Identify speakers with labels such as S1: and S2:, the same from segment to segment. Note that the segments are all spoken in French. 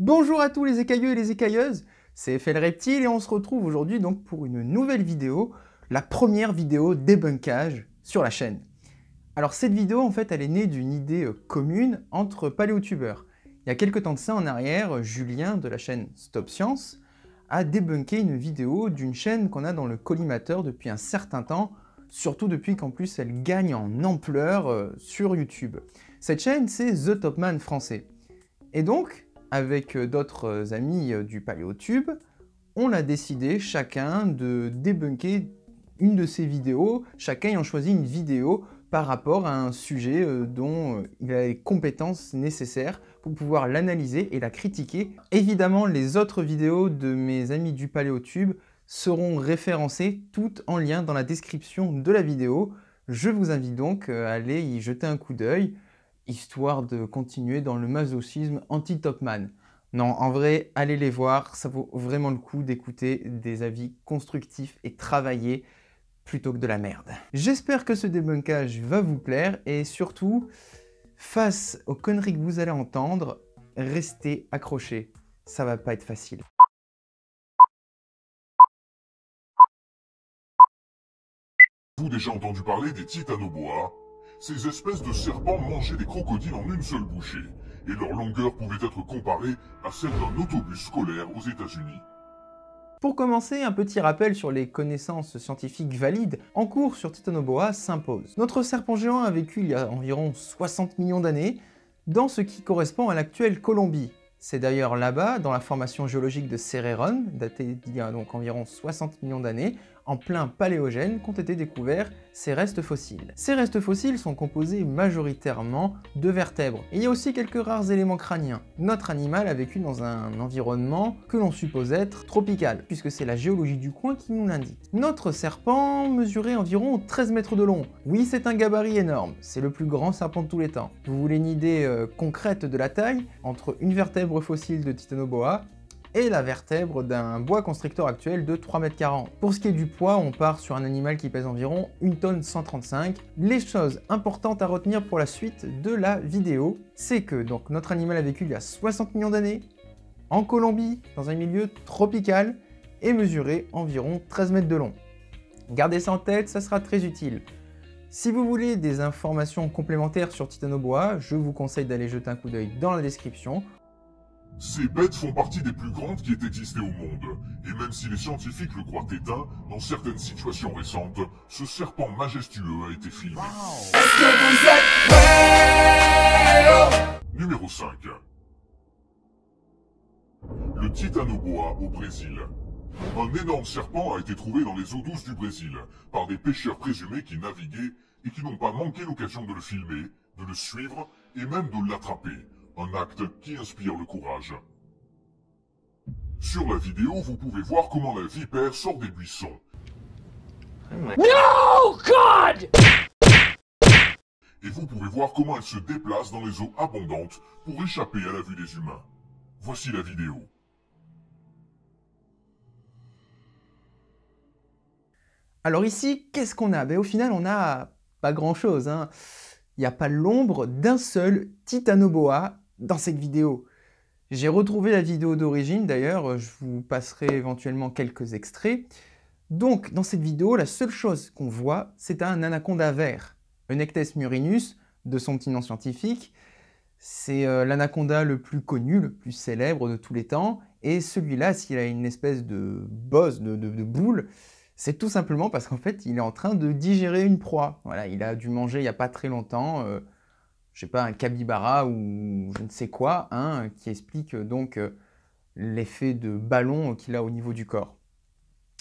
S1: Bonjour à tous les écailleux et les écailleuses, c'est FL Reptile et on se retrouve aujourd'hui donc pour une nouvelle vidéo, la première vidéo débunkage sur la chaîne. Alors cette vidéo en fait elle est née d'une idée commune entre paléotubeurs. Il y a quelques temps de ça en arrière, Julien de la chaîne Stop Science a débunké une vidéo d'une chaîne qu'on a dans le collimateur depuis un certain temps, surtout depuis qu'en plus elle gagne en ampleur sur YouTube. Cette chaîne c'est The Top Man français. Et donc, avec d'autres amis du Paléotube, on a décidé chacun de débunker une de ces vidéos, chacun ayant choisi une vidéo par rapport à un sujet dont il a les compétences nécessaires pour pouvoir l'analyser et la critiquer. Évidemment, les autres vidéos de mes amis du Paléotube seront référencées toutes en lien dans la description de la vidéo. Je vous invite donc à aller y jeter un coup d'œil, histoire de continuer dans le masochisme anti-Topman. Non, en vrai, allez les voir, ça vaut vraiment le coup d'écouter des avis constructifs et travaillés plutôt que de la merde. J'espère que ce débunkage va vous plaire et surtout, face aux conneries que vous allez entendre, restez accrochés, ça va pas être facile.
S2: Avez-vous déjà entendu parler des titanoboa? Ces espèces de serpents mangeaient des crocodiles en une seule bouchée, et leur longueur pouvait être comparée à celle d'un autobus scolaire aux États-Unis.
S1: Pour commencer, un petit rappel sur les connaissances scientifiques valides en cours sur Titanoboa s'impose. Notre serpent géant a vécu il y a environ 60 millions d'années dans ce qui correspond à l'actuelle Colombie. C'est d'ailleurs là-bas, dans la formation géologique de Céréron, datée d'il y a donc environ 60 millions d'années, en plein paléogène, qu'ont été découverts ces restes fossiles. Ces restes fossiles sont composés majoritairement de vertèbres, et il y a aussi quelques rares éléments crâniens. Notre animal a vécu dans un environnement que l'on suppose être tropical, puisque c'est la géologie du coin qui nous l'indique. Notre serpent mesurait environ 13 mètres de long. Oui, c'est un gabarit énorme, c'est le plus grand serpent de tous les temps. Vous voulez une idée concrète de la taille? Entre une vertèbre fossile de Titanoboa et la vertèbre d'un boa constrictor actuel de 3,40 m. Pour ce qui est du poids, on part sur un animal qui pèse environ 1 tonne 135. Les choses importantes à retenir pour la suite de la vidéo, c'est que donc notre animal a vécu il y a 60 millions d'années, en Colombie, dans un milieu tropical, et mesuré environ 13 mètres de long. Gardez ça en tête, ça sera très utile. Si vous voulez des informations complémentaires sur Titanoboa, je vous conseille d'aller jeter un coup d'œil dans la description.
S2: Ces bêtes font partie des plus grandes qui aient existé au monde, et même si les scientifiques le croient éteint, dans certaines situations récentes, ce serpent majestueux a été filmé.
S3: Est-ce que vous êtes prêts?
S2: Numéro 5. Le Titanoboa au Brésil. Un énorme serpent a été trouvé dans les eaux douces du Brésil, par des pêcheurs présumés qui naviguaient et qui n'ont pas manqué l'occasion de le filmer, de le suivre et même de l'attraper. Un acte qui inspire le courage. Sur la vidéo, vous pouvez voir comment la vipère sort des buissons.
S3: No, God!
S2: Et vous pouvez voir comment elle se déplace dans les eaux abondantes pour échapper à la vue des humains. Voici la vidéo.
S1: Alors ici, qu'est-ce qu'on a? Au final, on a pas grand-chose, hein. Il n'y a pas l'ombre d'un seul Titanoboa dans cette vidéo. J'ai retrouvé la vidéo d'origine, d'ailleurs, je vous passerai éventuellement quelques extraits. Donc, dans cette vidéo, la seule chose qu'on voit, c'est un anaconda vert, Eunectes murinus, de son petit nom scientifique. C'est l'anaconda le plus connu, le plus célèbre de tous les temps, et celui-là, s'il a une espèce de bosse, de boule, c'est tout simplement parce qu'en fait, il est en train de digérer une proie. Voilà, il a dû manger il n'y a pas très longtemps, je sais pas, un capybara ou je ne sais quoi, hein, qui explique donc l'effet de ballon qu'il a au niveau du corps.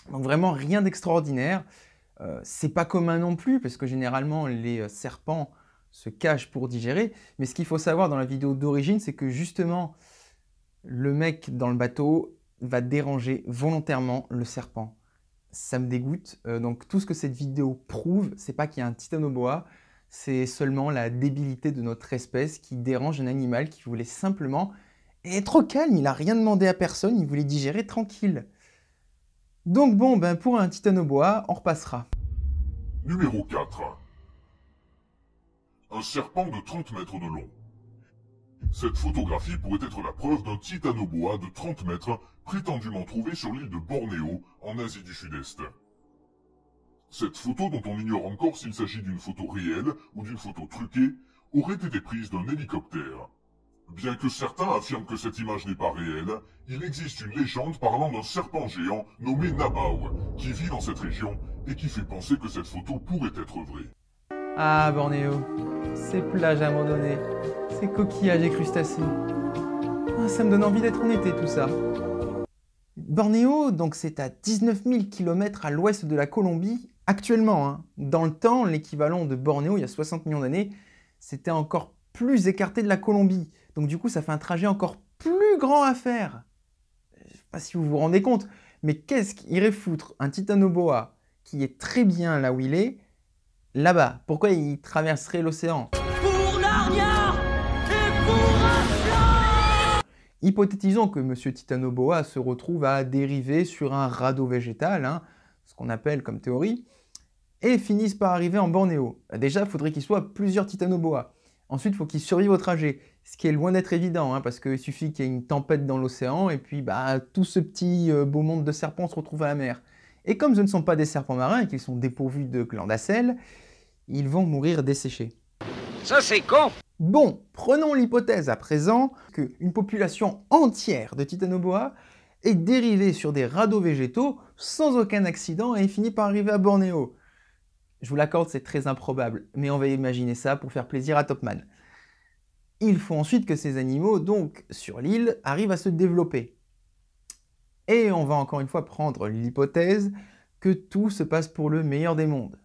S1: Donc vraiment rien d'extraordinaire. C'est pas commun non plus, parce que généralement les serpents se cachent pour digérer. Mais ce qu'il faut savoir dans la vidéo d'origine, c'est que justement, le mec dans le bateau va déranger volontairement le serpent. Ça me dégoûte. Donc tout ce que cette vidéo prouve, c'est pas qu'il y a un Titanoboa, c'est seulement la débilité de notre espèce qui dérange un animal qui voulait simplement être au calme. Il n'a rien demandé à personne, il voulait digérer tranquille. Donc bon, ben pour un Titanoboa, on repassera.
S2: Numéro 4. Un serpent de 30 mètres de long. Cette photographie pourrait être la preuve d'un titanoboa de 30 mètres prétendument trouvé sur l'île de Bornéo, en Asie du Sud-Est. Cette photo, dont on ignore encore s'il s'agit d'une photo réelle ou d'une photo truquée, aurait été prise d'un hélicoptère. Bien que certains affirment que cette image n'est pas réelle, il existe une légende parlant d'un serpent géant nommé Nabao, qui vit dans cette région et qui fait penser que cette photo pourrait être vraie.
S1: Ah, Bornéo, ces plages abandonnées, ces coquillages et crustacés. Ah, ça me donne envie d'être en été tout ça. Bornéo, donc c'est à 19 000 km à l'ouest de la Colombie, actuellement. Hein. Dans le temps, l'équivalent de Bornéo, il y a 60 millions d'années, c'était encore plus écarté de la Colombie. Donc du coup, ça fait un trajet encore plus grand à faire. Je ne sais pas si vous vous rendez compte, mais qu'est-ce qu'irait foutre un titanoboa qui est très bien là où il est, là-bas? Pourquoi il traverserait l'océan?
S3: Pour Narnia et pour Aslan.
S1: Hypothétisons que Monsieur Titanoboa se retrouve à dériver sur un radeau végétal, hein, ce qu'on appelle comme théorie, et finisse par arriver en Bornéo. Déjà, il faudrait qu'il soit plusieurs titanoboas. Ensuite, il faut qu'il survive au trajet, ce qui est loin d'être évident, hein, parce qu'il suffit qu'il y ait une tempête dans l'océan, et puis tout ce petit beau monde de serpents se retrouve à la mer. Et comme ce ne sont pas des serpents marins et qu'ils sont dépourvus de glandes à sel, ils vont mourir desséchés.
S3: Ça c'est con.
S1: Bon, prenons l'hypothèse à présent qu'une population entière de titanoboa est dérivée sur des radeaux végétaux sans aucun accident et finit par arriver à Bornéo. Je vous l'accorde, c'est très improbable, mais on va imaginer ça pour faire plaisir à Topman. Il faut ensuite que ces animaux, donc sur l'île, arrivent à se développer. Et on va encore une fois prendre l'hypothèse que tout se passe pour le meilleur des mondes.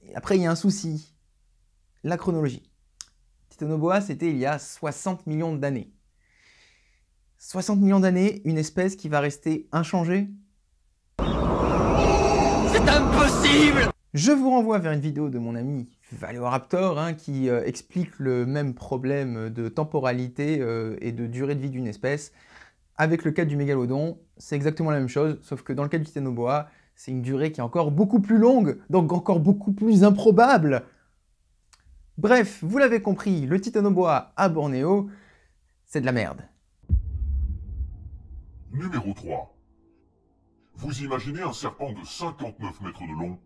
S1: Et après, il y a un souci, la chronologie. Titanoboa, c'était il y a 60 millions d'années. 60 millions d'années, une espèce qui va rester inchangée?
S3: C'est impossible.
S1: Je vous renvoie vers une vidéo de mon ami Valéoraptor hein, qui explique le même problème de temporalité et de durée de vie d'une espèce. Avec le cas du mégalodon, c'est exactement la même chose, sauf que dans le cas du titanoboa, c'est une durée qui est encore beaucoup plus longue, donc encore beaucoup plus improbable. Bref, vous l'avez compris, le titanoboa à Bornéo, c'est de la merde.
S2: Numéro 3. Vous imaginez un serpent de 59 mètres de long?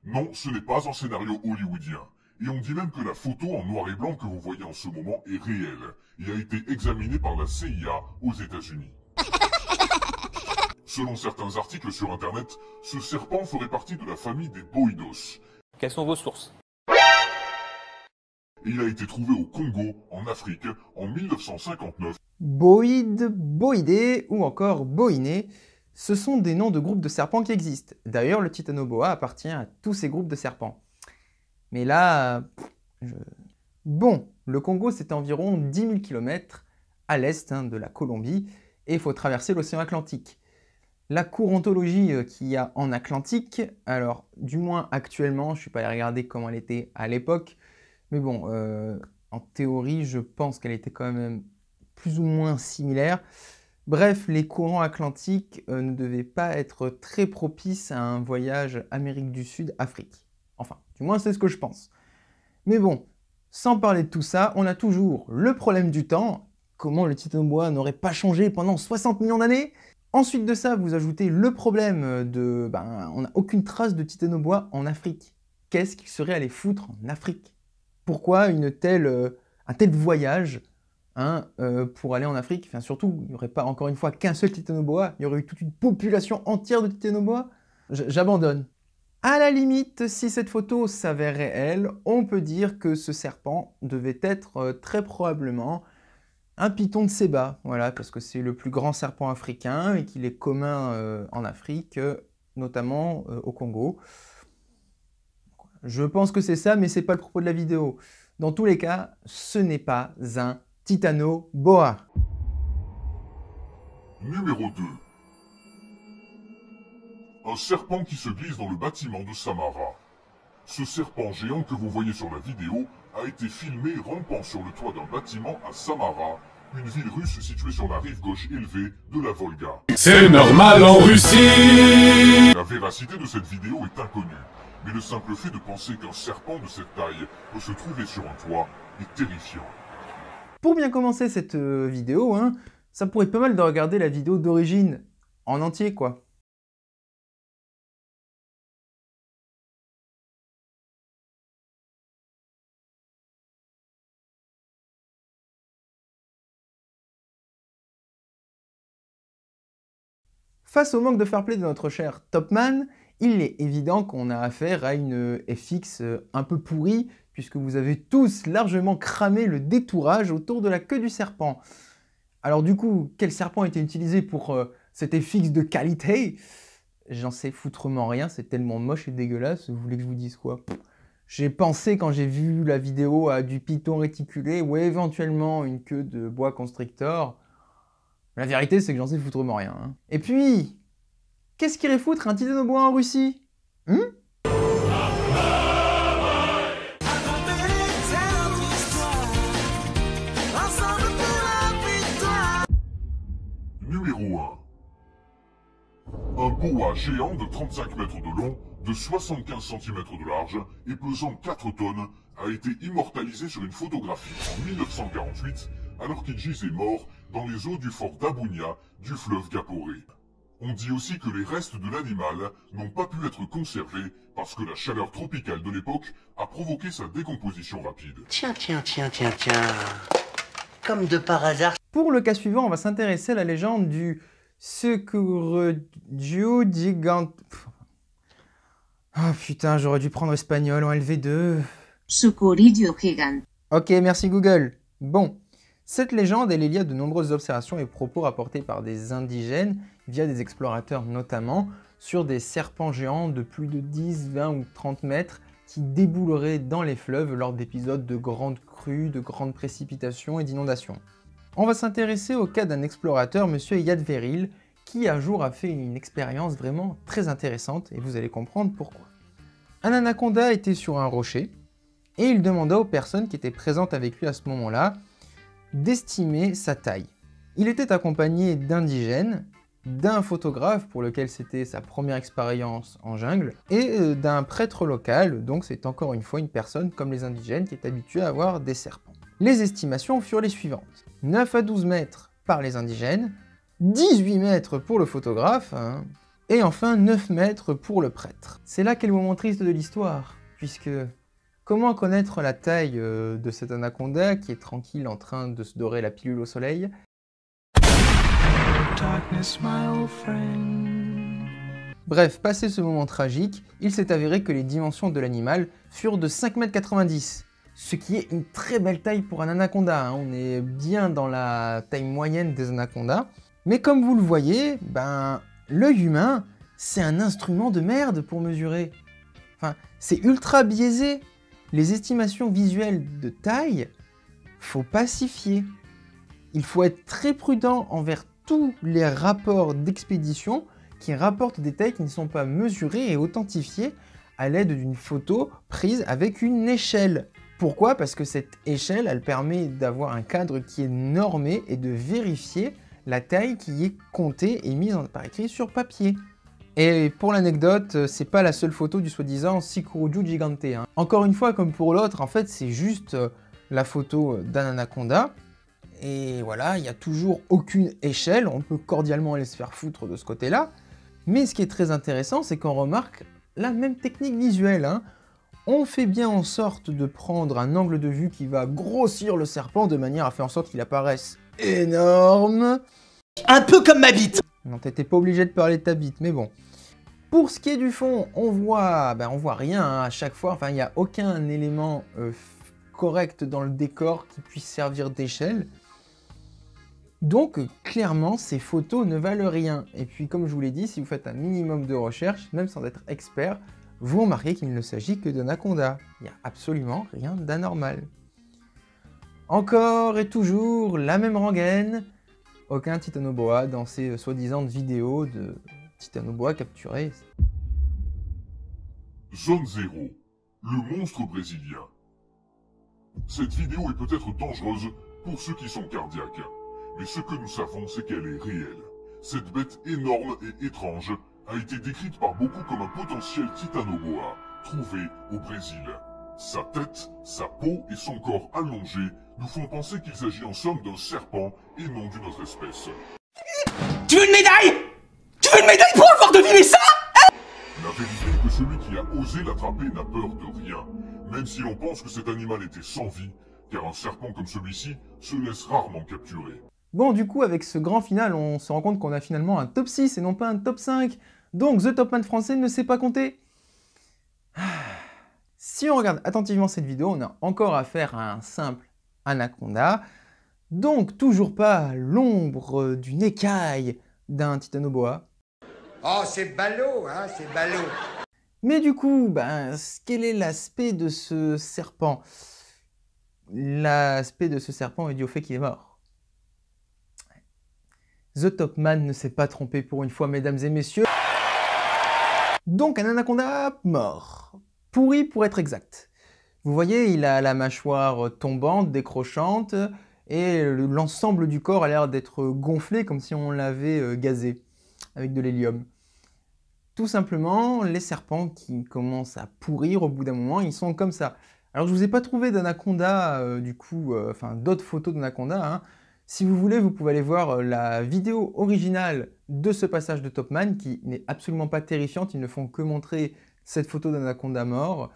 S2: Non, ce n'est pas un scénario hollywoodien. Et on dit même que la photo en noir et blanc que vous voyez en ce moment est réelle et a été examinée par la CIA aux États-Unis. Selon certains articles sur Internet, ce serpent ferait partie de la famille des boidos.
S4: Quelles sont vos sources?
S2: Et il a été trouvé au Congo, en Afrique, en 1959.
S1: Boïde, boïdé ou encore boïné, ce sont des noms de groupes de serpents qui existent. D'ailleurs, le titanoboa appartient à tous ces groupes de serpents. Mais là, Bon, le Congo c'est environ 10 000 km à l'est de la Colombie et il faut traverser l'océan Atlantique. La courontologie qu'il y a en Atlantique, alors du moins actuellement, je ne suis pas allé regarder comment elle était à l'époque, mais bon, en théorie, je pense qu'elle était quand même plus ou moins similaire. Bref, les courants atlantiques ne devaient pas être très propices à un voyage Amérique du Sud-Afrique. Enfin, du moins c'est ce que je pense. Mais bon, sans parler de tout ça, on a toujours le problème du temps. Comment le titanoboa n'aurait pas changé pendant 60 millions d'années? Ensuite de ça, vous ajoutez le problème de... on n'a aucune trace de titanoboa en Afrique. Qu'est-ce qu'il serait allé foutre en Afrique? Pourquoi un tel voyage pour aller en Afrique? Enfin, surtout, il n'y aurait pas encore une fois qu'un seul titanoboa, il y aurait eu toute une population entière de titanoboa. J'abandonne. À la limite, si cette photo s'avère réelle, on peut dire que ce serpent devait être très probablement un python de Séba, voilà, parce que c'est le plus grand serpent africain et qu'il est commun en Afrique, notamment au Congo. Je pense que c'est ça, mais c'est pas le propos de la vidéo. Dans tous les cas, ce n'est pas un titanoboa.
S2: Numéro 2. Un serpent qui se glisse dans le bâtiment de Samara. Ce serpent géant que vous voyez sur la vidéo a été filmé rampant sur le toit d'un bâtiment à Samara, une ville russe située sur la rive gauche élevée de la Volga.
S5: C'est normal en Russie!
S2: La véracité de cette vidéo est inconnue, mais le simple fait de penser qu'un serpent de cette taille peut se trouver sur un toit et terrifiant.
S1: Pour bien commencer cette vidéo, hein, ça pourrait être pas mal de regarder la vidéo d'origine, en entier quoi. Face au manque de fair play de notre cher Topman, il est évident qu'on a affaire à une FX un peu pourrie, puisque vous avez tous largement cramé le détourage autour de la queue du serpent. Alors du coup, quel serpent a été utilisé pour cette FX de qualité? J'en sais foutrement rien, c'est tellement moche et dégueulasse, vous voulez que je vous dise quoi? J'ai pensé quand j'ai vu la vidéo à du python réticulé ou éventuellement une queue de boa constrictor. La vérité, c'est que j'en sais foutrement rien. Hein. Et puis, qu'est-ce qu'irait foutre un titanoboa en Russie?
S2: Numéro 1. Un boa géant de 35 mètres de long, de 75 cm de large et pesant 4 tonnes a été immortalisé sur une photographie en 1948 alors qu'il gisait mort dans les eaux du fort d'Abounia du fleuve Gaporé. On dit aussi que les restes de l'animal n'ont pas pu être conservés parce que la chaleur tropicale de l'époque a provoqué sa décomposition rapide.
S4: Tiens. Comme de par hasard.
S1: Pour le cas suivant, on va s'intéresser à la légende du Sucurdio Gigante. Ah putain, j'aurais dû prendre espagnol en LV2.
S6: Sucuridio Gigante.
S1: Ok, merci Google. Bon, cette légende, elle est liée à de nombreuses observations et propos rapportés par des indigènes, via des explorateurs notamment, sur des serpents géants de plus de 10, 20 ou 30 mètres qui débouleraient dans les fleuves lors d'épisodes de grandes crues, de grandes précipitations et d'inondations. On va s'intéresser au cas d'un explorateur, monsieur Yadveril, qui un jour a fait une expérience vraiment très intéressante, et vous allez comprendre pourquoi. Un anaconda était sur un rocher, et il demanda aux personnes qui étaient présentes avec lui à ce moment-là d'estimer sa taille. Il était accompagné d'indigènes, d'un photographe pour lequel c'était sa première expérience en jungle, et d'un prêtre local, donc c'est encore une fois une personne comme les indigènes qui est habituée à avoir des serpents. Les estimations furent les suivantes. 9 à 12 mètres par les indigènes, 18 mètres pour le photographe, hein, et enfin 9 mètres pour le prêtre. C'est là qu'est le moment triste de l'histoire, puisque comment connaître la taille de cet anaconda qui est tranquille en train de se dorer la pilule au soleil? Bref, passé ce moment tragique, il s'est avéré que les dimensions de l'animal furent de 5,90 m, ce qui est une très belle taille pour un anaconda, hein. On est bien dans la taille moyenne des anacondas. Mais comme vous le voyez, l'œil humain, c'est un instrument de merde pour mesurer. Enfin, c'est ultra biaisé. Les estimations visuelles de taille, faut pas s'y fier. Il faut être très prudent envers tous les rapports d'expédition qui rapportent des tailles qui ne sont pas mesurées et authentifiées à l'aide d'une photo prise avec une échelle. Pourquoi? Parce que cette échelle, elle permet d'avoir un cadre qui est normé et de vérifier la taille qui est comptée et mise par écrit sur papier. Et pour l'anecdote, c'est pas la seule photo du soi-disant Sucuridio Gigante. Hein. Encore une fois, comme pour l'autre, en fait, c'est juste la photo d'un anaconda. Et voilà, il n'y a toujours aucune échelle, on peut cordialement aller se faire foutre de ce côté-là. Mais ce qui est très intéressant, c'est qu'on remarque la même technique visuelle. Hein. On fait bien en sorte de prendre un angle de vue qui va grossir le serpent de manière à faire en sorte qu'il apparaisse énorme.
S4: Un peu comme ma bite.
S1: Non, t'étais pas obligé de parler de ta bite, mais bon. Pour ce qui est du fond, on voit rien hein, à chaque fois. Enfin, il n'y a aucun élément correct dans le décor qui puisse servir d'échelle. Donc, clairement, ces photos ne valent rien. Et puis, comme je vous l'ai dit, si vous faites un minimum de recherche, même sans être expert, vous remarquez qu'il ne s'agit que d'anaconda. Il n'y a absolument rien d'anormal. Encore et toujours la même rengaine. Aucun titanoboa dans ces soi-disant vidéos de titanoboa capturés.
S2: Zone 0. Le monstre brésilien. Cette vidéo est peut-être dangereuse pour ceux qui sont cardiaques. Mais ce que nous savons, c'est qu'elle est réelle. Cette bête énorme et étrange a été décrite par beaucoup comme un potentiel titanoboa, trouvé au Brésil. Sa tête, sa peau et son corps allongé nous font penser qu'il s'agit en somme d'un serpent et non d'une autre espèce.
S4: Tu veux une médaille? Tu veux une médaille pour avoir deviné ça?
S2: La vérité est que celui qui a osé l'attraper n'a peur de rien, même si l'on pense que cet animal était sans vie, car un serpent comme celui-ci se laisse rarement capturer.
S1: Bon, du coup, avec ce grand final, on se rend compte qu'on a finalement un top 6 et non pas un top 5. Donc, The Top Man français ne sait pas compter. Si on regarde attentivement cette vidéo, on a encore affaire à un simple anaconda. Donc, toujours pas l'ombre d'une écaille d'un titanoboa.
S7: Oh, c'est ballot, hein, c'est ballot.
S1: Mais du coup, ben, quel est l'aspect de ce serpent? L'aspect de ce serpent est dû au fait qu'il est mort. The Top Man ne s'est pas trompé pour une fois, mesdames et messieurs. Donc un anaconda mort. Pourri pour être exact. Vous voyez, il a la mâchoire tombante, décrochante, et l'ensemble du corps a l'air d'être gonflé comme si on l'avait gazé avec de l'hélium. Tout simplement, les serpents qui commencent à pourrir au bout d'un moment, ils sont comme ça. Alors je vous ai pas trouvé d'anaconda, enfin d'autres photos d'anaconda, hein. Si vous voulez, vous pouvez aller voir la vidéo originale de ce passage de Top Man qui n'est absolument pas terrifiante, ils ne font que montrer cette photo d'anaconda mort.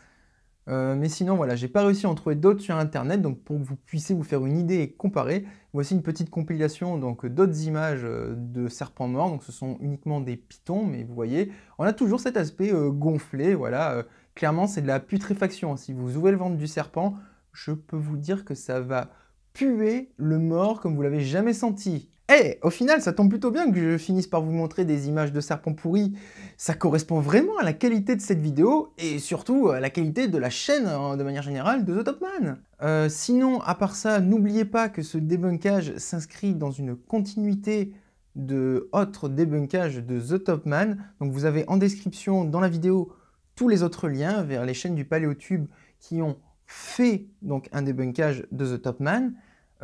S1: Mais sinon, voilà, j'ai pas réussi à en trouver d'autres sur internet, donc pour que vous puissiez vous faire une idée et comparer, voici une petite compilation d'autres images de serpents morts, donc ce sont uniquement des pitons, mais vous voyez, on a toujours cet aspect gonflé, voilà, clairement c'est de la putréfaction. Si vous ouvrez le ventre du serpent, je peux vous dire que ça va puer le mort comme vous l'avez jamais senti. Eh, au final, ça tombe plutôt bien que je finisse par vous montrer des images de serpents pourris. Ça correspond vraiment à la qualité de cette vidéo et surtout à la qualité de la chaîne de manière générale de The Top Man. Sinon, à part ça, n'oubliez pas que ce débunkage s'inscrit dans une continuité de autres débunkages de The Top Man. Donc vous avez en description dans la vidéo tous les autres liens vers les chaînes du Paléotube qui ont fait donc un débunkage de The Top Man.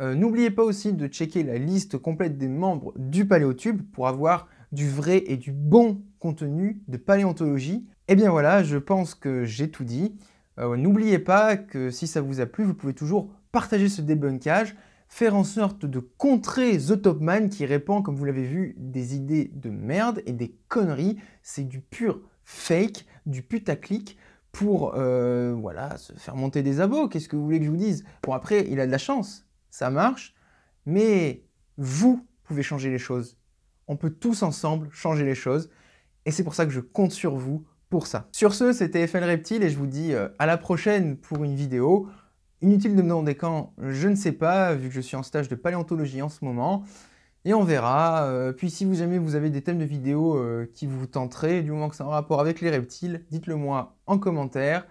S1: N'oubliez pas aussi de checker la liste complète des membres du Paléotube pour avoir du vrai et du bon contenu de paléontologie. Et bien voilà, je pense que j'ai tout dit. N'oubliez pas que si ça vous a plu, vous pouvez toujours partager ce débunkage, faire en sorte de contrer The Top Man qui répand, comme vous l'avez vu, des idées de merde et des conneries. C'est du pur fake, du putaclic pour voilà, se faire monter des abos. Qu'est-ce que vous voulez que je vous dise? Bon, après, il a de la chance. Ça marche, mais vous pouvez changer les choses. On peut tous ensemble changer les choses, et c'est pour ça que je compte sur vous pour ça. Sur ce, c'était FL Reptile, et je vous dis à la prochaine pour une vidéo. Inutile de me demander quand, je ne sais pas, vu que je suis en stage de paléontologie en ce moment, et on verra. Puis si jamais vous avez des thèmes de vidéos qui vous tenteraient, du moment que c'est en rapport avec les reptiles, dites-le moi en commentaire,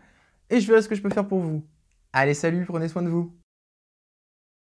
S1: et je verrai ce que je peux faire pour vous. Allez, salut, prenez soin de vous.